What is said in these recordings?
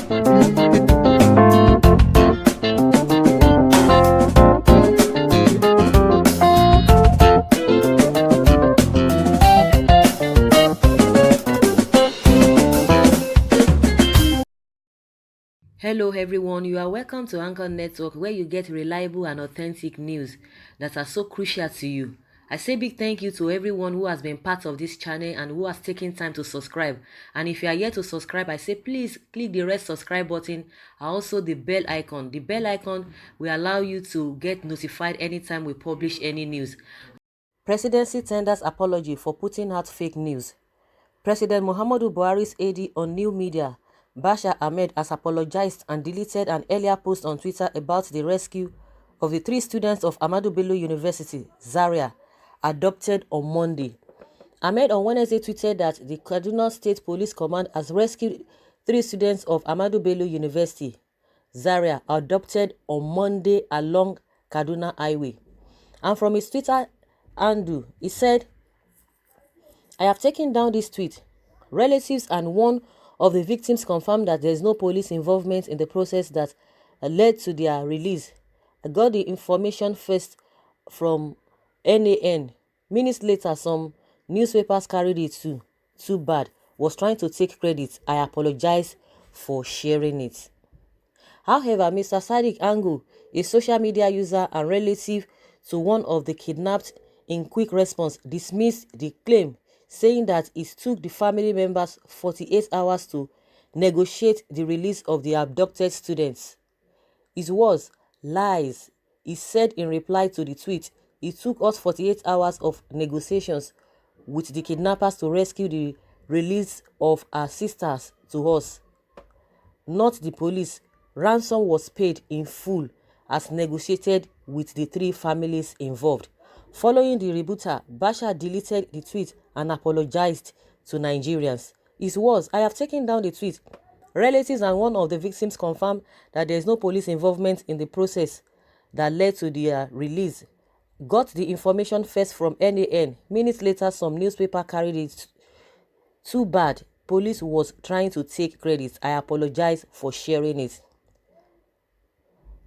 Hello everyone, you are welcome to Anchor Network where you get reliable and authentic news that are so crucial to you. I say big thank you to everyone who has been part of this channel and who has taken time to subscribe. And if you are yet to subscribe, I say please click the red subscribe button and also the bell icon. The bell icon will allow you to get notified anytime we publish any news. Presidency tenders apology for putting out fake news. President Muhammadu Buhari's AD on new media, Bashar Ahmed, has apologized and deleted an earlier post on Twitter about the rescue of the 3 students of Ahmadu Bello University, Zaria, adopted on Monday. Ahmed on Wednesday tweeted that the Kaduna State Police Command has rescued 3 students of Ahmadu Bello University, Zaria, adopted on Monday along Kaduna Highway. And from his Twitter handle, he said, I have taken down this tweet. Relatives and one of the victims confirmed that there is no police involvement in the process that led to their release. I got the information first from NAN. Minutes later, some newspapers carried it too. Too bad. Was trying to take credit. I apologize for sharing it. However, Mr. Sadiq Angu, a social media user and relative to one of the kidnapped, in quick response dismissed the claim, saying that it took the family members 48 hours to negotiate the release of the abducted students. It was lies, he said in reply to the tweet. It took us 48 hours of negotiations with the kidnappers to rescue the release of our sisters to us, not the police. Ransom was paid in full as negotiated with the 3 families involved. Following the rebuttal, Bashar deleted the tweet and apologized to Nigerians. It was, I have taken down the tweet. Relatives and one of the victims confirmed that there is no police involvement in the process that led to their release. Got the information first from NAN. Minutes later, some newspaper carried it. Too bad. Police was trying to take credit. I apologize for sharing it.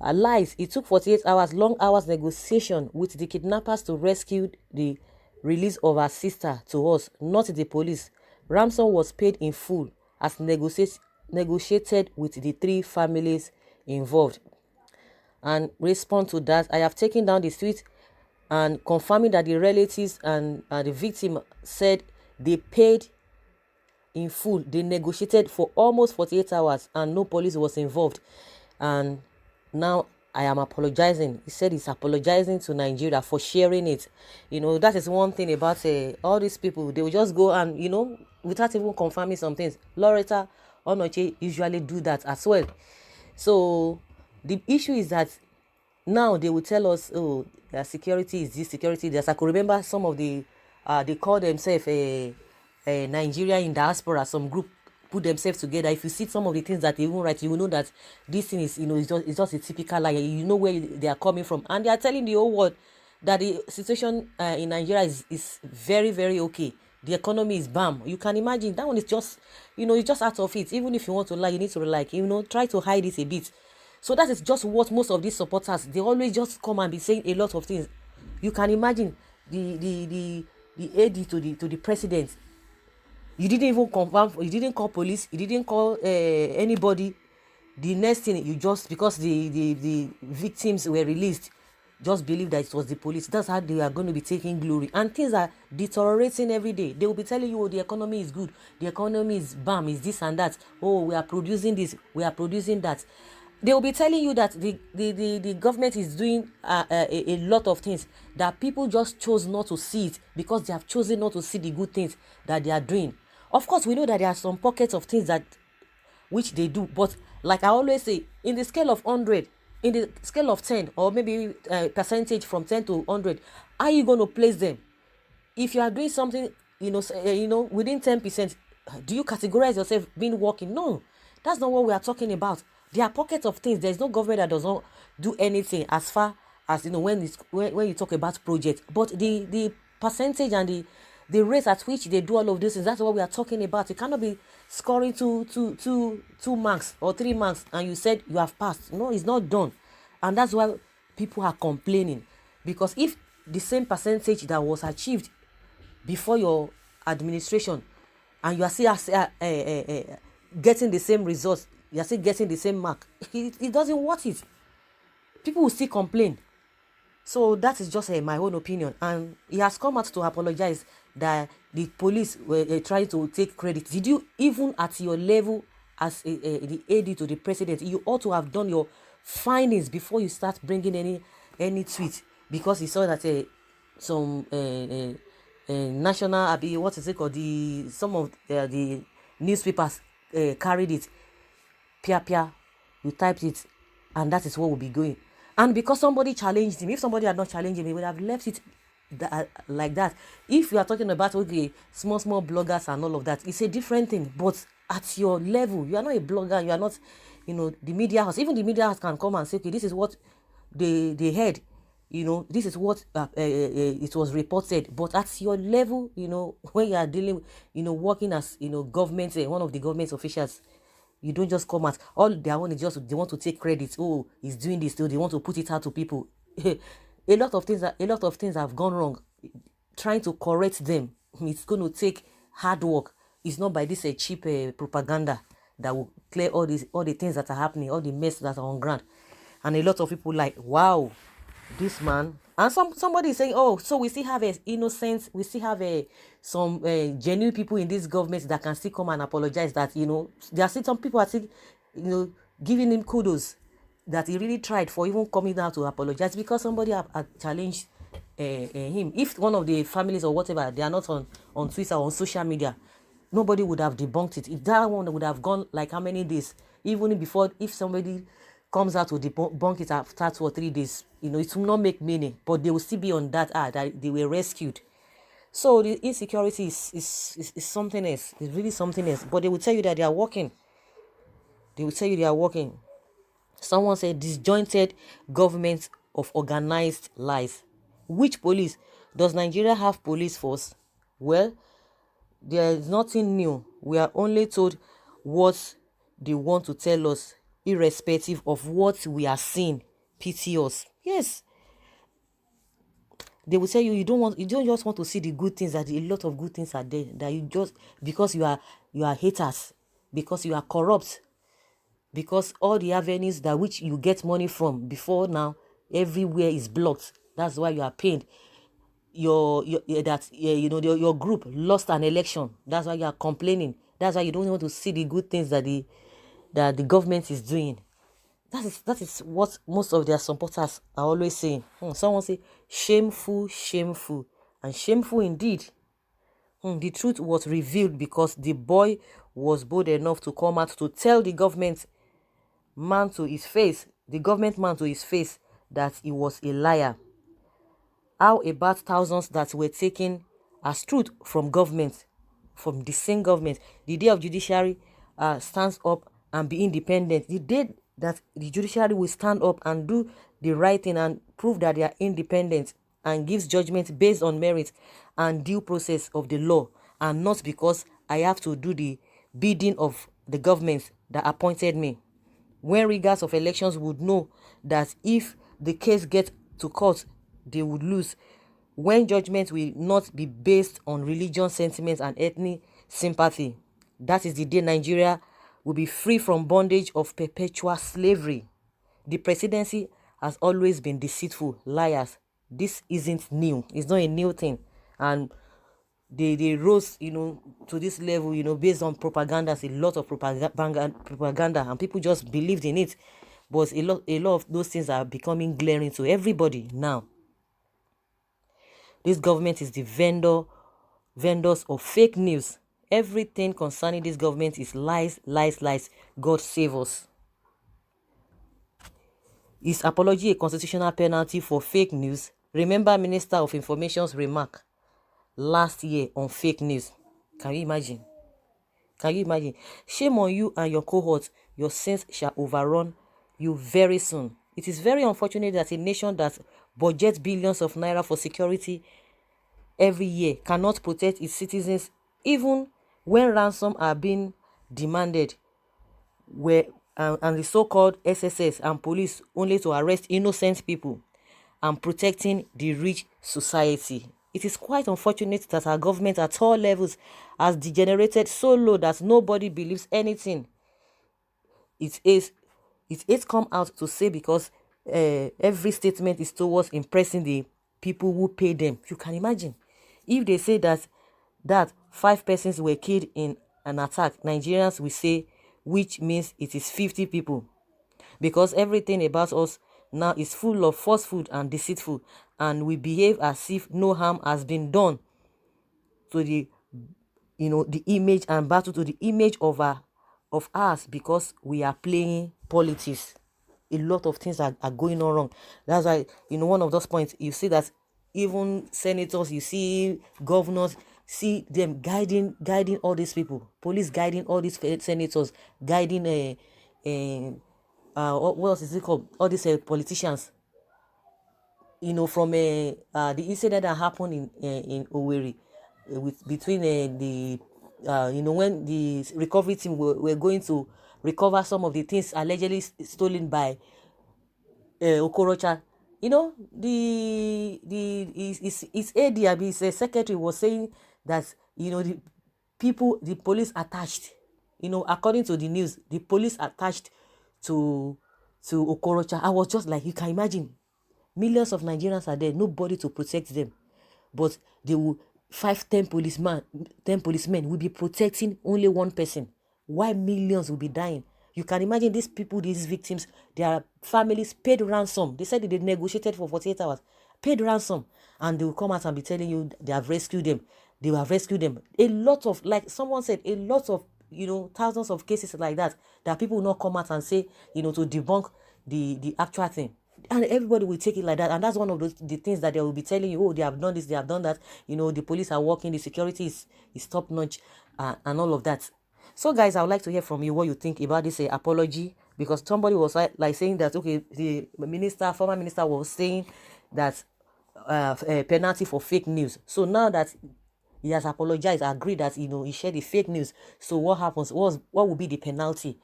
Lies. It took 48 hours, long hours negotiation with the kidnappers to rescue the release of our sister to us, not the police. Ransom was paid in full as negotiated with the 3 families involved. And respond to that, I have taken down the tweet and confirming that the relatives and the victim said they paid in full. They negotiated for almost 48 hours and no police was involved. And now I am apologizing. He said he's apologizing to Nigeria for sharing it. That is one thing about all these people. They will just go and, without even confirming some things. Loretta Onoche usually do that as well. So the issue is that now they will tell us, oh, their security is this, security. There's, I could remember some of the, they call themselves a Nigeria in diaspora, some group put themselves together. If you see some of the things that they even write, you will know that this thing is, it's just a typical lie. You know where they are coming from. And they are telling the whole world that the situation in Nigeria is very, very okay. The economy is bam. You can imagine that one is just, it's just out of it. Even if you want to lie, you need to try to hide it a bit. So that is just what most of these supporters, they always just come and be saying a lot of things. You can imagine the AD to the president. You didn't even confirm, you didn't call police, you didn't call anybody. The next thing, you just, because the victims were released, just believe that it was the police. That's how they are going to be taking glory. And things are deteriorating every day. They will be telling you, oh, the economy is good, the economy is bam, is this and that. Oh, we are producing this, we are producing that. They will be telling you that the government is doing a lot of things that people just chose not to see it because they have chosen not to see the good things that they are doing. Of course, we know that there are some pockets of things that which they do, but like I always say, in the scale of 100, in the scale of 10, or maybe percentage from 10 to 100, how are you going to place them? If you are doing something, within 10%, do you categorize yourself being working? No, that's not what we are talking about. There are pockets of things. There is no government that does not do anything as far as when you talk about projects. But the percentage and The rate at which they do all of these things, that's what we are talking about. You cannot be scoring two marks or 3 marks and you said you have passed. No, it's not done. And that's why people are complaining. Because if the same percentage that was achieved before your administration and you are still getting the same results, you are still getting the same mark, it doesn't worth it. People will still complain. So that is just my own opinion. And he has come out to apologize that the police were trying to take credit. Did you, even at your level as the AD to the president, you ought to have done your findings before you start bringing any tweet? Because he saw that some national, what is it called, some of the newspapers carried it. Pia pia, you typed it, and that is what will be going. And because somebody challenged him, if somebody had not challenged him, he would have left it like that. If you are talking about, okay, small bloggers and all of that, it's a different thing. But at your level, you are not a blogger, you are not, the media house. Even the media house can come and say, okay, this is what they heard, this is what it was reported. But at your level, when you are dealing, working as, government, one of the government officials, you don't just come out. All they want is just, they want to take credit. Oh, he's doing this. So they want to put it out to people. A lot of things have gone wrong. Trying to correct them, it's going to take hard work. It's not by this cheap propaganda that will clear all the things that are happening, all the mess that are on ground. And a lot of people like, wow, this man. And somebody is saying, oh, so we still have innocence, we still have some genuine people in this government that can still come and apologize. That there are still some people are still giving him kudos that he really tried for even coming down to apologize, because somebody have challenged him. If one of the families or whatever, they are not on Twitter or on social media, nobody would have debunked it. If that one would have gone like how many days, even before, if somebody comes out to debunk it after 2 or 3 days, it will not make meaning, but they will still be on that that they were rescued. So the insecurity is something else. It's really something else. But they will tell you that they are working. They will tell you they are working. Someone said disjointed government of organized lies. Which police? Does Nigeria have police force? Well, there is nothing new. We are only told what they want to tell us, irrespective of what we are seeing. Pity us. Yes. They will tell you, you don't just want to see the good things, that a lot of good things are there, that you just, because you are haters, because you are corrupt, because all the avenues that which you get money from before now, everywhere is blocked. That's why you are pained. Your group lost an election. That's why you are complaining. That's why you don't want to see the good things that the government is doing. That is what most of their supporters are always saying. Someone say shameful, shameful, and shameful indeed. The truth was revealed because the boy was bold enough to come out to tell the government man to his face, that he was a liar. How about thousands that were taken as truth from government, from the same government? The day of judiciary stands up and be independent. The day that the judiciary will stand up and do the right thing and prove that they are independent and gives judgment based on merit and due process of the law, and not because I have to do the bidding of the government that appointed me. When riggers of elections would know that if the case gets to court, they would lose. When judgment will not be based on religion, sentiments, and ethnic sympathy, that is the day Nigeria will be free from bondage of perpetual slavery. The presidency has always been deceitful, liars. This isn't new. It's not a new thing. And they rose, to this level, based on propaganda. A lot of propaganda, and people just believed in it. But a lot of those things are becoming glaring to everybody now. This government is the vendors of fake news. Everything concerning this government is lies, lies, lies. God save us. Is apology a constitutional penalty for fake news? Remember Minister of Information's remark last year on fake news. Can you imagine? Shame on you and your cohort. Your sins shall overrun you very soon. It is very unfortunate that a nation that budgets billions of naira for security every year cannot protect its citizens even when ransom are being demanded, where and the so-called SSS and police only to arrest innocent people and protecting the rich society. It is quite unfortunate that our government at all levels has degenerated so low that nobody believes anything it is come out to say, because every statement is towards impressing the people who pay them. You can imagine if they say that 5 persons were killed in an attack, Nigerians will say, which means it is 50 people, because everything about us now is full of falsehood and deceitful, and we behave as if no harm has been done to the the image and battle to the image of us, because we are playing politics. A lot of things are going on wrong. That's why, one of those points, you see that even senators, you see governors, see them guiding all these people, police guiding all these senators, guiding what else is it called, all these politicians, from the incident that happened in Owerri, with between the when the recovery team were going to recover some of the things allegedly stolen by Okorocha. His AD, his secretary, was saying that the police attached, according to the news, the police attached to Okorocha. I was just like, you can imagine, millions of Nigerians are there, nobody to protect them, but they will 10 policemen will be protecting only one person. Why millions will be dying? You can imagine these people, these victims, their families paid ransom. They said they negotiated for 48 hours, paid ransom, and they will come out and be telling you they have rescued them. They have rescued them. A lot of, like someone said, a lot of, thousands of cases like that people will not come out and say, to debunk the actual thing. And everybody will take it like that, and that's one of the things that they will be telling you. Oh, they have done this, they have done that. The police are working, the security is top notch, and all of that. So guys, I would like to hear from you what you think about this apology, because somebody was like saying that, okay, the former minister was saying that a penalty for fake news. So now that he has apologized, agreed that he shared the fake news, so what happens? What will be the penalty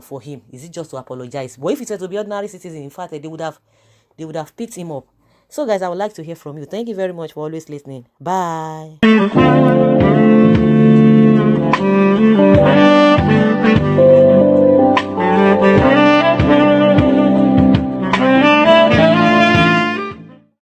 for him? Is it just to apologize? But if it were to be ordinary citizen, in fact, they would have picked him up. So guys, I would like to hear from you. Thank you very much for always listening. Bye.